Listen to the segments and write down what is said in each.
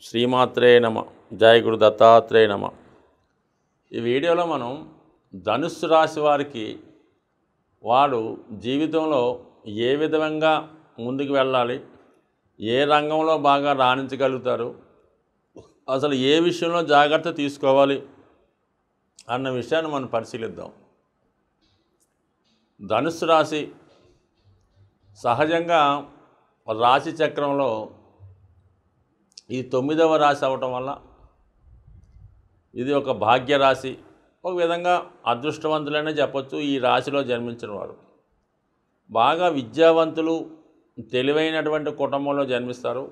శ్రీమాత్రే నమ. జయ గురు దత్తాత్రేయ నమ. ఈ వీడియోలో మనం ధనుస్సు రాశి వారికి వాడు జీవితంలో ఏ విధంగా ముందుకు వెళ్ళాలి, ఏ రంగంలో బాగా రాణించగలుగుతారు, అసలు ఏ విషయంలో జాగ్రత్త తీసుకోవాలి అన్న విషయాన్ని మనం పరిశీలిద్దాం. ధనుస్సు రాశి సహజంగా రాశి చక్రంలో ఈ 9వ రాశి అవటం వల్ల ఇది ఒక భాగ్యరాశి, ఒక విధంగా అదృష్టవంతులనే చెప్పచ్చు. ఈ రాశిలో జన్మించిన వారు బాగా విద్యావంతులు, తెలివైనటువంటి కుటుంబంలో జన్మిస్తారు.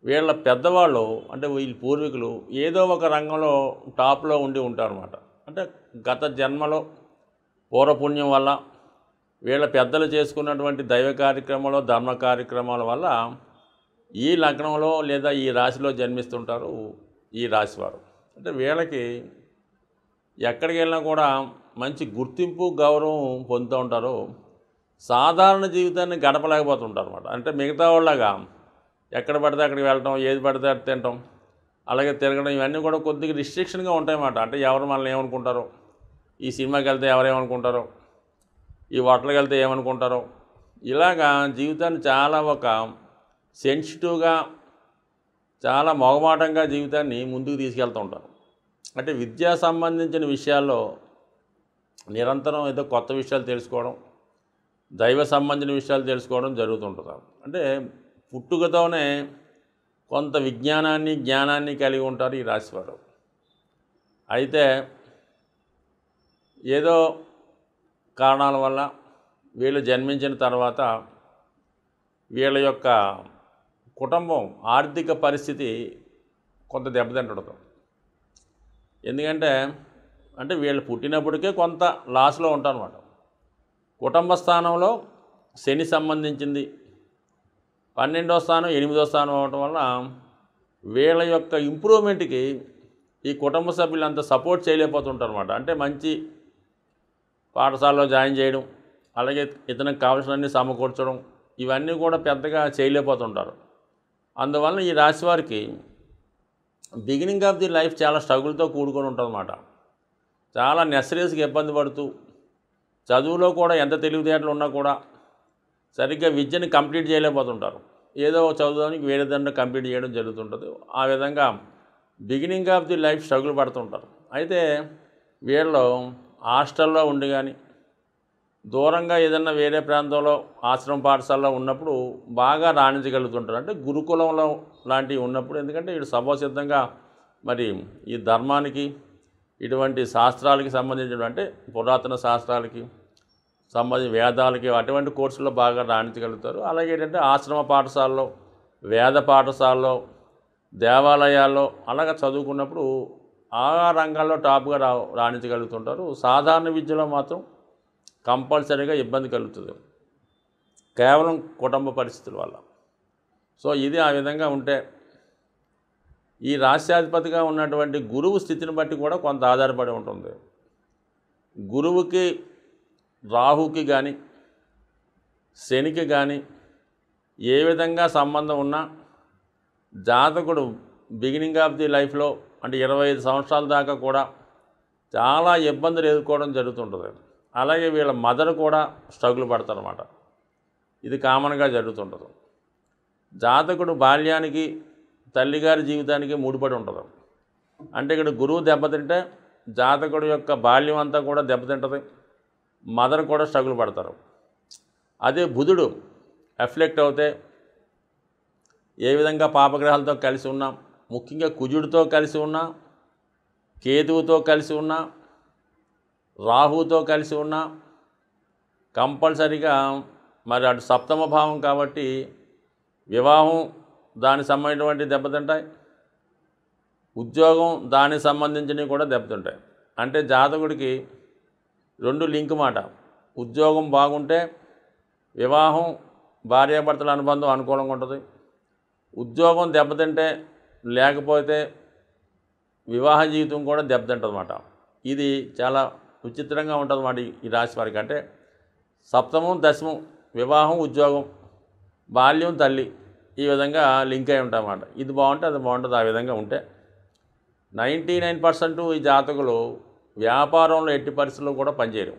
వీళ్ళ పెద్దవాళ్ళు అంటే వీళ్ళ పూర్వీకులు ఏదో ఒక రంగంలో టాప్లో ఉండి ఉంటారు అన్నమాట. అంటే గత జన్మలో పూర్వపుణ్యం వల్ల వీళ్ళ పెద్దలు చేసుకున్నటువంటి దైవ కార్యక్రమాలు, ధర్మ కార్యక్రమాల వల్ల ఈ లగ్నంలో లేదా ఈ రాశిలో జన్మిస్తుంటారు ఈ రాశివారు. అంటే వీళ్ళకి ఎక్కడికి వెళ్ళినా కూడా మంచి గుర్తింపు, గౌరవం పొందుతూ ఉంటారు. సాధారణ జీవితాన్ని గడపలేకపోతుంటారు అన్నమాట. అంటే మిగతా వాళ్ళగా ఎక్కడ పడితే అక్కడికి వెళ్ళటం, ఏది పడితే అది తినటం, అలాగే తిరగడం, ఇవన్నీ కూడా కొద్దిగా రిస్ట్రిక్షన్గా ఉంటాయన్నమాట. అంటే ఎవరు మనల్ని ఏమనుకుంటారో, ఈ సినిమాకి వెళ్తే ఎవరేమనుకుంటారో, ఈ హోటల్కి వెళ్తే ఏమనుకుంటారో, ఇలాగా జీవితాన్ని చాలా ఒక సెన్సిటివ్గా, చాలా మొగమాటంగా జీవితాన్ని ముందుకు తీసుకెళ్తూ ఉంటారు. అంటే విద్యా సంబంధించిన విషయాల్లో నిరంతరం ఏదో కొత్త విషయాలు తెలుసుకోవడం, దైవ సంబంధించిన విషయాలు తెలుసుకోవడం జరుగుతుంటుంది. అంటే పుట్టుకతోనే కొంత విజ్ఞానాన్ని, జ్ఞానాన్ని కలిగి ఉంటారు ఈ రాశివారు. అయితే ఏదో కారణాల వల్ల వీళ్ళు జన్మించిన తర్వాత వీళ్ళ యొక్క కుటుంబం ఆర్థిక పరిస్థితి కొంత దెబ్బతింటడం. ఎందుకంటే వీళ్ళు పుట్టినప్పటికే కొంత లాస్లో ఉంటారన్నమాట. కుటుంబ స్థానంలో శని సంబంధించింది, 12వ స్థానం 8వ స్థానం అవడం వల్ల వీళ్ళ యొక్క ఇంప్రూవ్మెంట్కి ఈ కుటుంబ సభ్యులంతా సపోర్ట్ చేయలేకపోతుంటారు అన్నమాట. అంటే మంచి పాఠశాలలో జాయిన్ చేయడం, అలాగే ఇతనికి కావాల్సినవన్నీ సమకూర్చడం, ఇవన్నీ కూడా పెద్దగా చేయలేకపోతుంటారు. అందువల్ల ఈ రాశి వారికి బిగినింగ్ ఆఫ్ ది లైఫ్ చాలా స్ట్రగుల్తో కూడుకొని ఉంటుందన్నమాట. చాలా నెసరీస్కి ఇబ్బంది పడుతూ, చదువులో కూడా ఎంత తెలివితేటలు ఉన్నా కూడా సరిగ్గా విద్యని కంప్లీట్ చేయలేకపోతుంటారు. ఏదో చదువుదానికి వేరే దాన్ని కంప్లీట్ చేయడం జరుగుతుంటుంది. ఆ విధంగా beginning of the life struggle పడుతుంటారు. అయితే వీళ్ళు హాస్టల్లో ఉండి కానీ, దూరంగా ఏదన్నా వేరే ప్రాంతంలో ఆశ్రమ పాఠశాలలో ఉన్నప్పుడు బాగా రాణించగలుగుతుంటారు. అంటే గురుకులంలో లాంటివి ఉన్నప్పుడు, ఎందుకంటే వీడు స్వభావసిద్ధంగా మరి ఈ ధర్మానికి, ఇటువంటి శాస్త్రాలకి సంబంధించిన, అంటే పురాతన శాస్త్రాలకి సంబంధించి వేదాలకి, అటువంటి కోర్సుల్లో బాగా రాణించగలుగుతారు. అలాగే ఏంటంటే ఆశ్రమ పాఠశాలలో, వేద పాఠశాలలో, దేవాలయాల్లో అలాగ చదువుకున్నప్పుడు ఆ రంగాల్లో టాప్గా రాణించగలుగుతుంటారు. సాధారణ విద్యలో మాత్రం కంపల్సరీగా ఇబ్బంది కలుగుతుంది, కేవలం కుటుంబ పరిస్థితుల వల్ల. సో ఇది ఆ విధంగా ఉంటే ఈ రాశ్యాధిపతిగా ఉన్నటువంటి గురువు స్థితిని బట్టి కూడా కొంత ఆధారపడి ఉంటుంది. గురువుకి, రాహుకి కానీ, శనికి కానీ ఏ విధంగా సంబంధం ఉన్నా జాతకుడు బిగినింగ్ ఆఫ్ ది లైఫ్లో అంటే 25 సంవత్సరాల దాకా కూడా చాలా ఇబ్బందులు ఎదుర్కోవడం జరుగుతుంటుంది. అలాగే వీళ్ళ మదర్ కూడా స్ట్రగుల్ పడతారన్నమాట. ఇది కామన్గా జరుగుతుంటుంది. జాతకుడు బాల్యానికి, తల్లిగారి జీవితానికి ముడిపడి ఉంటుంది. అంటే ఇక్కడ గురువు దెబ్బతింటే జాతకుడు యొక్క బాల్యం అంతా కూడా దెబ్బతింటుంది, మదర్ కూడా స్ట్రగుల్ పడతారు. అదే బుధుడు ఎఫ్లెక్ట్ అవుతే ఏ విధంగా పాపగ్రహాలతో కలిసి ఉన్నా, ముఖ్యంగా కుజుడితో కలిసి ఉన్నా, కేతువుతో కలిసి ఉన్నా, రాహుతో కలిసి ఉన్నా కంపల్సరీగా మరి అటు సప్తమ భావం కాబట్టి వివాహం దానికి సంబంధించినటువంటి దెబ్బతింటాయి, ఉద్యోగం దానికి సంబంధించినవి కూడా దెబ్బతింటాయి. అంటే జాతకుడికి 2 లింక్ మాట. ఉద్యోగం బాగుంటే వివాహం, భార్యాభర్తల అనుబంధం అనుకూలంగా ఉంటుంది. ఉద్యోగం దెబ్బతింటే, లేకపోతే వివాహ జీవితం కూడా దెబ్బతింటుంది అన్నమాట. ఇది చాలా విచిత్రంగా ఉంటుంది అన్నమాట ఈ రాశి వారికి. అంటే సప్తమం, దశమం వివాహం, ఉద్యోగం, బాల్యం, తల్లి, ఈ విధంగా లింక్ అయి ఉంటాయన్నమాట. ఇది బాగుంటే అది బాగుంటుంది. ఆ విధంగా ఉంటే 99% ఈ జాతకులు వ్యాపారంలో ఎట్టి పరిస్థితుల్లో కూడా పనిచేయరు.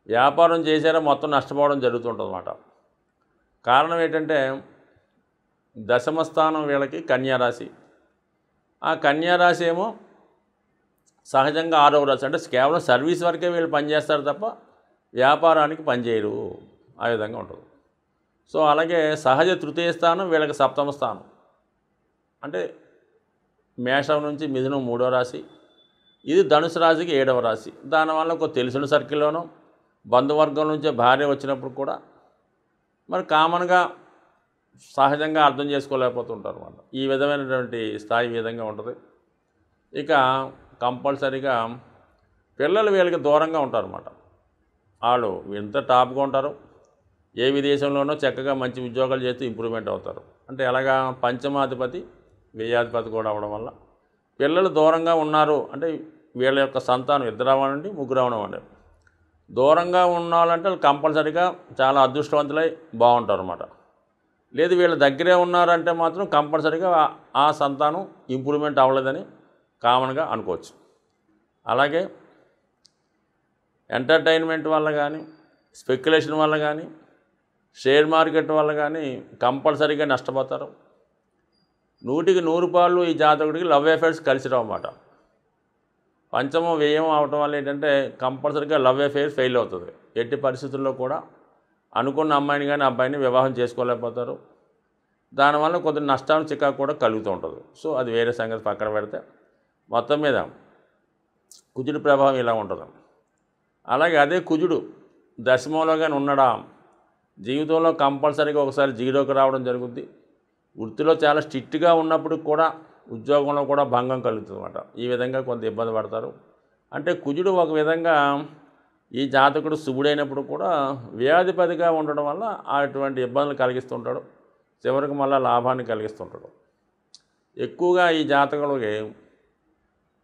వ్యాపారం చేశారా మొత్తం నష్టపోవడం జరుగుతుంటుందన్నమాట. కారణం ఏంటంటే దశమ స్థానం వీళ్ళకి కన్యారాశి. ఆ కన్యారాశి ఏమో సహజంగా 6వ రాశి. అంటే కేవలం సర్వీస్ వరకే వీళ్ళు పనిచేస్తారు తప్ప వ్యాపారానికి పనిచేయరు. ఆ విధంగా ఉంటుంది. సో అలాగే సహజ తృతీయ స్థానం వీళ్ళకి సప్తమ స్థానం. అంటే మేషం నుంచి మిథునం 3వ రాశి. ఇది ధనుసు రాశికి 7వ రాశి. దానివల్ల ఒక తెలిసిన సర్కిల్లోనూ బంధువర్గం నుంచే భార్య వచ్చినప్పుడు కూడా మరి కామన్గా సహజంగా అర్థం చేసుకోలేకపోతుంటారు అన్నమాట. ఈ విధమైనటువంటి స్థాయి విధంగా ఉంటుంది. ఇక కంపల్సరీగా పిల్లలు వీళ్ళకి దూరంగా ఉంటారన్నమాట. వాళ్ళు ఎంత టాప్గా ఉంటారు. ఏ విదేశంలోనో చక్కగా మంచి ఉద్యోగాలు చేస్తూ ఇంప్రూవ్మెంట్ అవుతారు. అంటే ఎలాగా పంచమాధిపతి వ్యయాధిపతి కూడా అవడం వల్ల పిల్లలు దూరంగా ఉన్నారు. అంటే వీళ్ళ యొక్క సంతానం 2 అవనండి 3 అవనివ్వండి దూరంగా ఉన్నాలంటే వాళ్ళు కంపల్సరీగా చాలా అదృష్టవంతులై బాగుంటారు అన్నమాట. లేదు వీళ్ళ దగ్గరే ఉన్నారంటే మాత్రం కంపల్సరీగా ఆ సంతానం ఇంప్రూవ్మెంట్ అవ్వలేదని కామన్గా అనుకోవచ్చు. అలాగే ఎంటర్టైన్మెంట్ వల్ల కానీ స్పెక్యులేషన్ వల్ల కానీ షేర్ మార్కెట్ వల్ల కానీ కంపల్సరీగా నష్టపోతారు. 100కి 100 పాళ్ళు ఈ జాతకుడికి లవ్ అఫేర్స్ కలిసి రావన్నమాట. పంచమం వ్యయం అవటం వల్ల ఏంటంటే కంపల్సరీగా లవ్ అఫేర్ ఫెయిల్ అవుతుంది. ఎట్టి పరిస్థితుల్లో కూడా అనుకున్న అమ్మాయిని కానీ అబ్బాయిని వివాహం చేసుకోలేకపోతారు. దానివల్ల కొద్ది నష్టాలు చికాకు కూడా కలుగుతూ ఉంటుంది. సో అది వేరే సంగతి పక్కన పెడితే మొత్తం మీద కుజుడి ప్రభావం ఇలా ఉంటుంది. అలాగే అదే కుజుడు దశమంలో కానీ ఉండడా జీవితంలో కంపల్సరీగా ఒకసారి జీరోకి రావడం జరుగుద్ది. వృత్తిలో చాలా స్ట్రిక్ట్గా ఉన్నప్పుడు కూడా ఉద్యోగంలో కూడా భంగం కలుగుతుంది అన్నమాట. ఈ విధంగా కొంత ఇబ్బంది పడతారు. అంటే కుజుడు ఒక విధంగా ఈ జాతకుడు శుభుడైనప్పుడు కూడా వ్యాధిపతిగా ఉండడం వల్ల అటువంటి ఇబ్బందులు కలిగిస్తుంటాడు. చివరికి మళ్ళీ లాభాన్ని కలిగిస్తుంటాడు. ఎక్కువగా ఈ జాతకులకి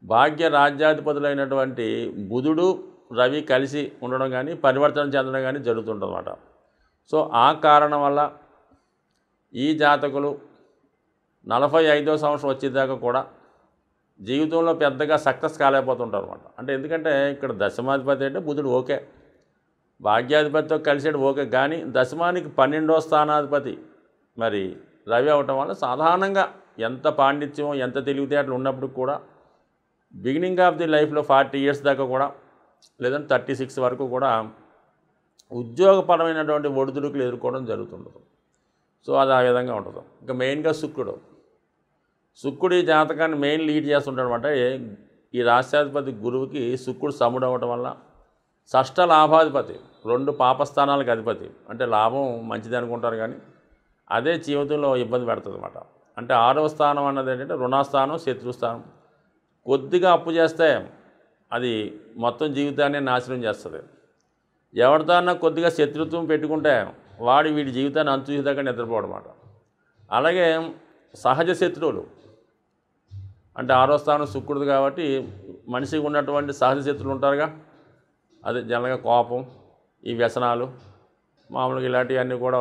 భాగ్య రాజ్యాధిపతులైనటువంటి బుధుడు రవి కలిసి ఉండడం కానీ పరివర్తన చెందడం కానీ జరుగుతుంటుంది అన్నమాట. సో ఆ కారణం వల్ల ఈ జాతకులు 45వ సంవత్సరం వచ్చేదాకా కూడా జీవితంలో పెద్దగా సక్సెస్ కాలేకపోతుంటారు అన్నమాట. అంటే ఎందుకంటే ఇక్కడ దశమాధిపతి అంటే బుధుడు ఓకే, భాగ్యాధిపతితో కలిసాడు ఓకే, కానీ దశమానికి 12వ స్థానాధిపతి మరి రవి అవటం వల్ల సాధారణంగా ఎంత పాండిత్యం ఎంత తెలివితేటలు ఉన్నప్పుడు కూడా బిగినింగ్ ఆఫ్ ది లైఫ్లో 40 ఇయర్స్ దాకా కూడా లేదంటే 36 వరకు కూడా ఉద్యోగపరమైనటువంటి ఒడిదుడుకులు ఎదుర్కోవడం జరుగుతుంటుంది. సో అది ఆ విధంగా ఉంటుంది. ఇంకా మెయిన్గా శుక్రుడు ఈ జాతకాన్ని మెయిన్ లీడ్ చేస్తుంటాడు అనమాట. ఈ రాష్ట్రాధిపతి గురువుకి శుక్రుడు సముడు అవ్వటం వల్ల షష్ఠ లాభాధిపతి 2 పాపస్థానాలకు అధిపతి. అంటే లాభం మంచిది అనుకుంటారు కానీ అదే జీవితంలో ఇబ్బంది పెడుతుంది అన్నమాట. అంటే 6వ స్థానం అన్నది ఏంటంటే రుణస్థానం, శత్రుస్థానం. కొద్దిగా అప్పు చేస్తే అది మొత్తం జీవితాన్ని నాశనం చేస్తుంది. ఎవరితోన్నా కొద్దిగా శత్రుత్వం పెట్టుకుంటే వీడి జీవితాన్ని అంతుదాకా నిద్రపోవడం అన్నమాట. అలాగే సహజ శత్రువులు అంటే 6వ స్థానం శుక్రుడు కాబట్టి మనిషికి ఉన్నటువంటి సహజ శత్రువులు ఉంటారుగా, అదే జనరల్గా కోపం, ఈ వ్యసనాలు, మామూలుగా ఇలాంటివన్నీ కూడా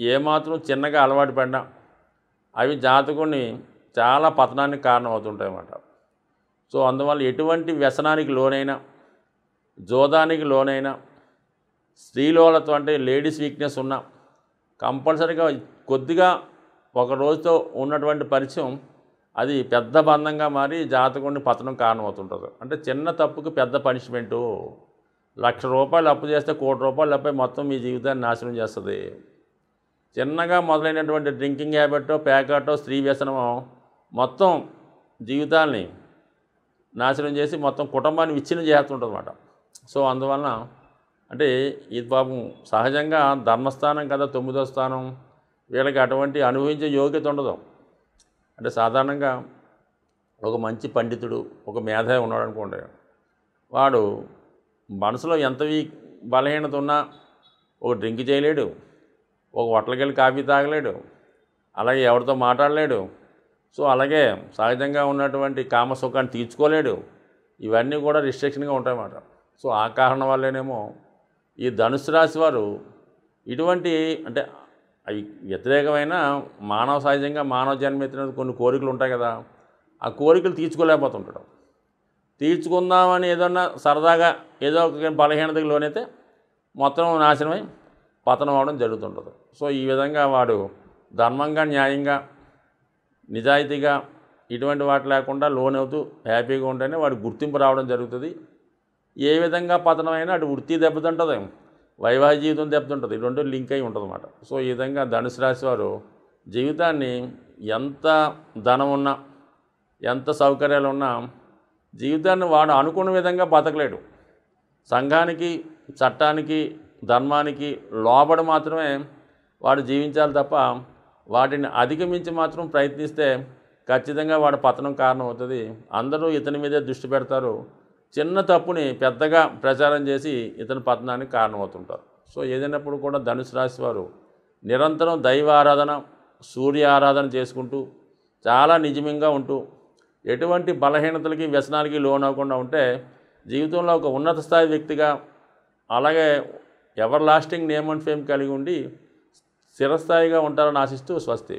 ఏమాత్రం చిన్నగా అలవాటు పడినా అవి జాతకుని చాలా పతనానికి కారణం అవుతుంటాయి అన్నమాట. సో అందువల్ల ఎటువంటి వ్యసనానికి లోనైనా, జోదానికి లోనైనా, స్త్రీలోలతో అంటే లేడీస్ వీక్నెస్ ఉన్న కంపల్సరీగా కొద్దిగా ఒక రోజుతో ఉన్నటువంటి పరిచయం అది పెద్ద బంధంగా మారి జాతకుడిని పతనం కారణమవుతుంటుంది. అంటే చిన్న తప్పుకి పెద్ద పనిష్మెంటు. ₹1,00,000 అప్పు చేస్తే ₹1,00,00,000 అప్పై మొత్తం మీ జీవితాన్ని నాశనం చేస్తుంది. చిన్నగా మొదలైనటువంటి డ్రింకింగ్ హ్యాబిటో, ప్యాకెటో, స్త్రీ వ్యసనమో మొత్తం జీవితాన్ని నాశనం చేసి మొత్తం కుటుంబాన్ని విచ్ఛిన్నం చేస్తుంటుంది అన్నమాట. సో అందువలన అంటే ఇది పాపం సహజంగా ధర్మస్థానం కదా 9వ స్థానం, వీళ్ళకి అటువంటి అనుభవించే యోగ్యత ఉండదు. అంటే సాధారణంగా ఒక మంచి పండితుడు, ఒక మేధావి ఉన్నాడు అనుకోండి, వాడు మనసులో ఎంత బలహీనత ఉన్నా ఒక డ్రింక్ చేయలేడు, ఒక హోటల్కి వెళ్ళి కాఫీ తాగలేడు, అలాగే ఎవరితో మాట్లాడలేడు. సో అలాగే సహజంగా ఉన్నటువంటి కామసుఖాన్ని తీర్చుకోలేడు. ఇవన్నీ కూడా రిస్ట్రిక్షన్గా ఉంటాయన్నమాట. సో ఆ కారణం వల్లేనేమో ఈ ధనుసు రాశి వారు ఇటువంటి అంటే అవి వ్యతిరేకమైన మానవ సహజంగా మానవ జన్మెత్తిన కొన్ని కోరికలు ఉంటాయి కదా, ఆ కోరికలు తీర్చుకోలేకపోతుంటాడు. తీర్చుకుందామని ఏదన్నా సరదాగా ఏదో ఒక బలహీనతకి లోనైతే మొత్తం నాశనమై పతనం అవడం జరుగుతుంటుంది. సో ఈ విధంగా వాడు ధర్మంగా, న్యాయంగా, నిజాయితీగా ఇటువంటి వాటి లేకుండా లోనవుతూ హ్యాపీగా ఉంటేనే వాడు గుర్తింపు రావడం జరుగుతుంది. ఏ విధంగా పతనమైనా అటు వృత్తి దెబ్బతింటుంది, వైవాహిక జీవితం దెబ్బతింటుంది. ఈ రెండు లింక్ అయి ఉంటుంది అన్నమాట. సో ఈ విధంగా ధనుసు రాశి వారు జీవితాన్ని ఎంత ధనం ఉన్నా, ఎంత సౌకర్యాలు ఉన్నా జీవితాన్ని వాడు అనుకున్న విధంగా బతకలేడు. సంఘానికి, చట్టానికి, ధర్మానికి లోబడి మాత్రమే వాడు జీవించాలి తప్ప వాటిని అధిగమించి మాత్రం ప్రయత్నిస్తే ఖచ్చితంగా వాడు పతనం కారణం అవుతుంది. అందరూ ఇతని మీదే దృష్టి పెడతారు. చిన్న తప్పుని పెద్దగా ప్రచారం చేసి ఇతని పతనానికి కారణమవుతుంటారు. సో ఏదైనప్పుడు కూడా ధనుసు రాశి వారు నిరంతరం దైవ ఆరాధన, సూర్య ఆరాధన చేసుకుంటూ చాలా నిజంగా ఉంటూ ఎటువంటి బలహీనతలకి, వ్యసనాలకి లోనవ్వకుండా ఉంటే జీవితంలో ఒక ఉన్నత స్థాయి వ్యక్తిగా, అలాగే ever lasting name and fame కలిగి ఉండి స్థిరస్థాయిగా ఉంటారని ఆశిస్తూ స్వస్తి.